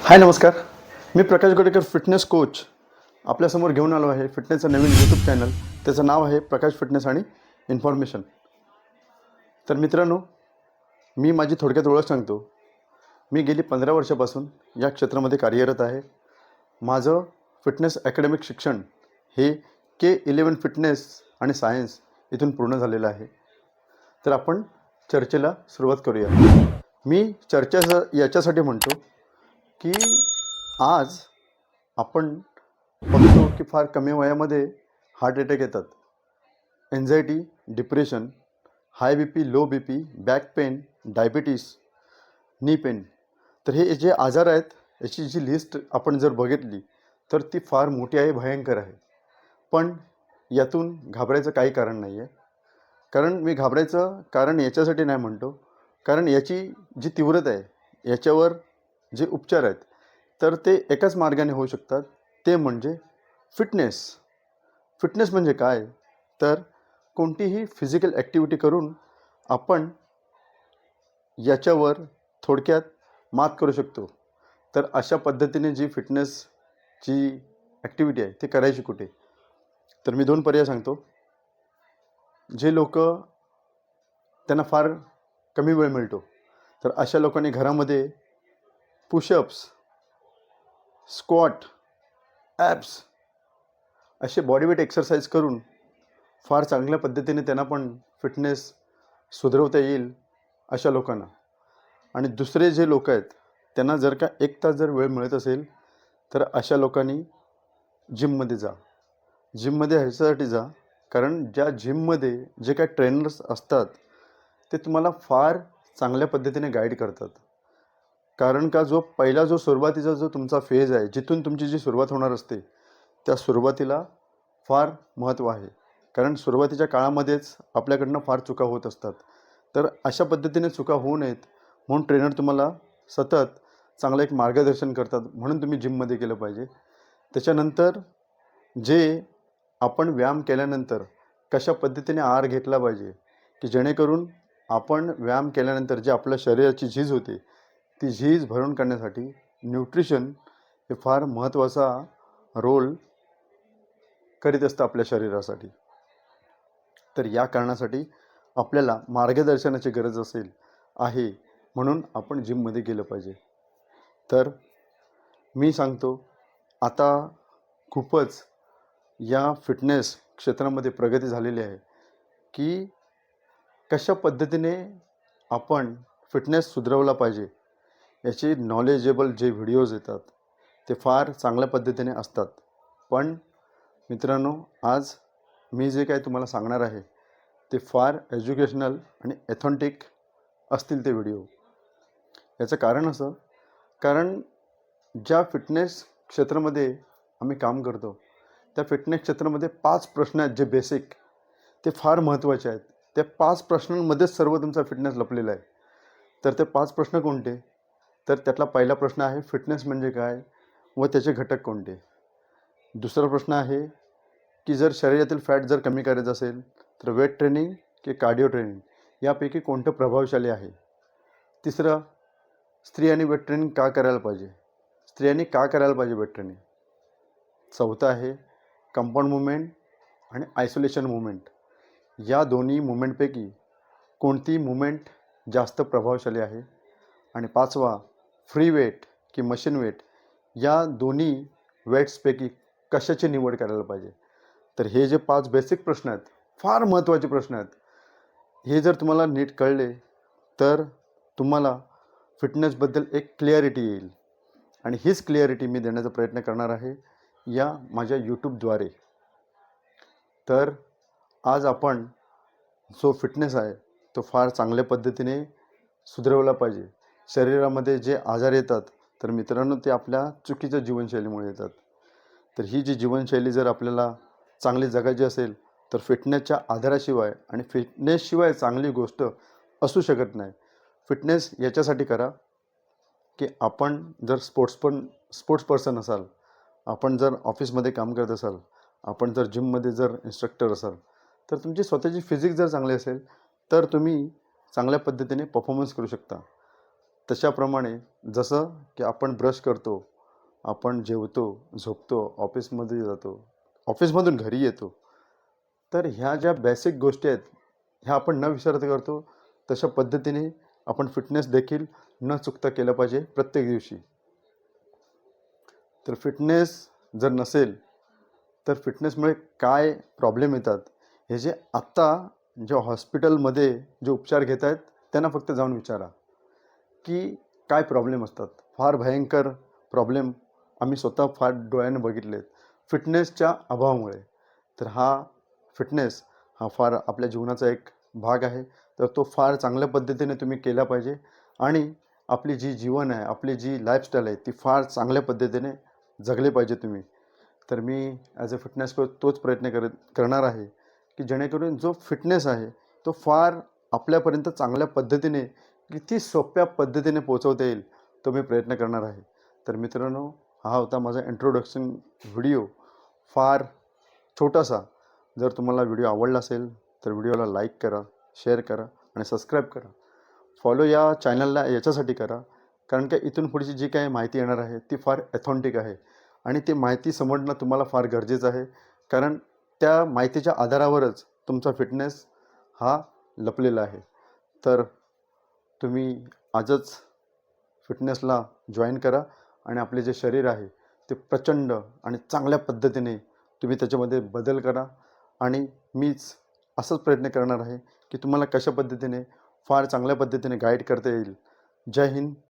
हाय नमस्कार. मी प्रकाश Gotekar fitness coach आपल्यासमोर घेऊन आलो आहे फिटनेसचं नवीन यूट्यूब चॅनल. त्याचं नाव आहे प्रकाश फिटनेस आणि इन्फॉर्मेशन. तर मित्रांनो, मी माझी थोडक्यात ओळख सांगतो. मी गेली 15 वर्षापासून या क्षेत्रामध्ये कार्यरत आहे. माझं फिटनेस अकॅडमिक शिक्षण हे K11 फिटनेस आणि सायन्स इथून पूर्ण झालेलं आहे. तर आपण चर्चेला सुरुवात करूया. मी चर्चा याच्यासाठी म्हणतो की आज आपण बघतो की फार कमी वयामध्ये हार्ट अटॅक येतात, एन्झायटी, डिप्रेशन, हाय BP, low BP, back pain, diabetes, knee pain. तर हे जे आजार आहेत याची जी लिस्ट आपण जर बघितली तर ती फार मोठी आहे, भयंकर आहे. पण यातून घाबरायचं काही कारण नाही आहे. कारण मी घाबरायचं कारण याच्यासाठी नाही म्हणतो, कारण याची जी तीव्रता आहे याच्यावर जे उपचार आहेत तर ते एकाच मार्गाने होऊ शकतात, ते म्हणजे फिटनेस. फिटनेस म्हणजे काय? तर कोणतीही फिजिकल ॲक्टिव्हिटी करून आपण याच्यावर थोडक्यात मात करू शकतो. तर अशा पद्धतीने जी फिटनेसची ॲक्टिव्हिटी आहे ती करायची कुठे? तर मी 2 पर्याय सांगतो. जे लोक त्यांना फार कमी वेळ मिळतो तर अशा लोकांनी घरामध्ये पुशअप्स, स्क्वॉट, ॲप्स असे बॉडीवेट एक्सरसाइज करून फार चांगल्या पद्धतीने त्यांना पण फिटनेस सुधारवता येईल अशा लोकांना. आणि दुसरे जे लोक आहेत त्यांना जर का 1 तास जर वेळ मिळत असेल तर अशा लोकांनी जिममध्ये जा. जिममध्ये ह्याच्यासाठी जा कारण ज्या जिममध्ये जे काही ट्रेनर्स असतात ते तुम्हाला फार चांगल्या पद्धतीने गाईड करतात. कारण का जो सुरुवातीचा जो तुमचा फेज आहे, जिथून तुमची जी सुरुवात होणार असते त्या सुरुवातीला फार महत्त्व आहे. कारण सुरुवातीच्या काळामध्येच आपल्याकडनं फार चुका होत असतात. तर अशा पद्धतीने चुका होऊ नयेत म्हणून ट्रेनर तुम्हाला सतत चांगलं एक मार्गदर्शन करतात, म्हणून तुम्ही जिममध्ये गेलं पाहिजे. त्याच्यानंतर जे आपण व्यायाम केल्यानंतर कशा पद्धतीने आहार घेतला पाहिजे की जेणेकरून आपण व्यायाम केल्यानंतर जे आपल्या शरीराची झीज होते ती झीज भरून काढण्यासाठी न्यूट्रिशन हे फार महत्त्वाचा रोल करीत असतं आपल्या शरीरासाठी. तर या कारणासाठी आपल्याला मार्गदर्शनाची गरज आहे, म्हणून आपण जिममध्ये गेलं पाहिजे. तर मी सांगतो, आता खूपच या फिटनेस क्षेत्रामध्ये प्रगती झालेली आहे की कशा पद्धतीने आपण फिटनेस सुधारवला पाहिजे याची नॉलेजेबल जे व्हिडिओज येतात ते फार चांगल्या पद्धतीने असतात. पण मित्रांनो, आज मी जे काही तुम्हाला सांगणार आहे ते फार एज्युकेशनल आणि ऑथेंटिक असतील ते व्हिडिओ. याचं कारण असं, कारण ज्या फिटनेस क्षेत्रामध्ये आम्ही काम करतो त्या फिटनेस क्षेत्रामध्ये 5 प्रश्न आहेत जे बेसिक, ते फार महत्त्वाचे आहेत. त्या 5 प्रश्नांमध्येच सर्व तुमचा फिटनेस लपलेला आहे. तर ते 5 प्रश्न कोणते? तर त्यातला पहिला प्रश्न आहे फिटनेस म्हणजे काय व त्याचे घटक कोणते. दुसरा प्रश्न आहे की जर शरीरातील फॅट जर कमी करायचं असेल तर वेट ट्रेनिंग की कार्डिओ ट्रेनिंग यापैकी कोणतं प्रभावशाली आहे. तिसरं, स्त्रियांनी वेट ट्रेनिंग का करायला पाहिजे, स्त्रियांनी का करायला पाहिजे वेट ट्रेनिंग. चौथं आहे कंपाऊंड मुवमेंट आणि आयसोलेशन मुवमेंट, या दोन्ही मुवमेंटपैकी कोणती मुवमेंट जास्त प्रभावशाली आहे. आणि पाचवा, फ्री वेट की मशीन वेट, या दोन्ही वेट्सपैकी कशाची निवड करायला पाहिजे. तर हे जे 5 बेसिक प्रश्न आहेत फार महत्त्वाचे प्रश्न आहेत. हे जर तुम्हाला नीट कळले तर तुम्हाला फिटनेसबद्दल एक क्लिअरिटी येईल. आणि हीच क्लिअरिटी मी देण्याचा प्रयत्न करणार आहे या माझ्या यूट्यूबद्वारे. तर आज आपण जो फिटनेस आहे तो फार चांगल्या पद्धतीने सुधारवला पाहिजे. शरीरामध्ये जे आजार येतात तर मित्रांनो ते आपल्या चुकीच्या जीवनशैलीमुळे येतात. तर ही जी जीवनशैली जर आपल्याला चांगली जगायची असेल तर फिटनेसच्या आधाराशिवाय आणि फिटनेसशिवाय चांगली गोष्ट असू शकत नाही. फिटनेस याच्यासाठी करा की आपण जर स्पोर्ट्स पर्सन असाल, आपण जर ऑफिसमध्ये काम करत असाल, आपण जर जिममध्ये जर इन्स्ट्रक्टर असाल, तर तुमची स्वतःची फिजिक्स जर चांगली असेल तर तुम्ही चांगल्या पद्धतीने परफॉर्मन्स करू शकता. तशाप्रमाणे जसं की आपण ब्रश करतो, आपण जेवतो, झोपतो, ऑफिसमध्ये जातो, ऑफिसमधून घरी येतो, तर ह्या ज्या बेसिक गोष्टी आहेत, ह्या आपण न विसरता करतो. तशा पद्धतीने आपण फिटनेस देखील न चुकता केलं पाहिजे प्रत्येक दिवशी. तर फिटनेस जर नसेल, तर फिटनेसमुळे काय प्रॉब्लेम येतात, हे जे आत्ता जे हॉस्पिटलमध्ये जे उपचार घेत आहेत, त्यांना फक्त जाऊन विचारा, की काय प्रॉब्लेम असतात. फार भयंकर प्रॉब्लेम आम्ही स्वतः फार डोळ्याने बघितलेत, फिटनेसच्या अभावामुळे. तर फिटनेस हा फार आपल्या जीवनाचा एक भाग आहे. तर तो फार चांगल्या पद्धतीने तुम्ही केला पाहिजे आणि आपली जी जीवन आहे, आपली जी लाईफस्टाईल आहे, ती फार चांगल्या पद्धतीने जगले पाहिजे तुम्ही. तर मी ॲज अ फिटनेस कोच तोच प्रयत्न करणार आहे, की जेणेकरून जो फिटनेस आहे, तो फार आपल्यापर्यंत चांगल्या पद्धतीने, किती सोप्या पद्धतीने पोहोचवता येईल, तो मी प्रयत्न करणार आहे. तर मित्रांनो, हा होता माझा इंट्रोडक्शन व्हिडिओ, फार छोटासा. जर तुम्हाला व्हिडिओ आवडला असेल, तर व्हिडिओला लाईक करा, शेअर करा आणि सबस्क्राईब करा. फॉलो या चॅनलला याच्यासाठी करा, कारण की इथून पुढची जी काही माहिती येणार आहे, ती फार ऑथेंटिक आहे आणि ती माहिती समजणं तुम्हाला फार गरजेचं आहे, कारण त्या माहितीच्या आधारावरच तुमचा फिटनेस हा लपलेला आहे. तर तुम्ही आजच फिटनेसला जॉईन करा आणि आपले जे शरीर आहे, ते प्रचंड आणि चांगल्या पद्धतीने तुम्ही त्याच्यामध्ये बदल करा आणि मीच असंच प्रयत्न करणार आहे, की तुम्हाला कशा पद्धतीने फार चांगल्या पद्धतीने गाईड करता येईल. जय हिंद,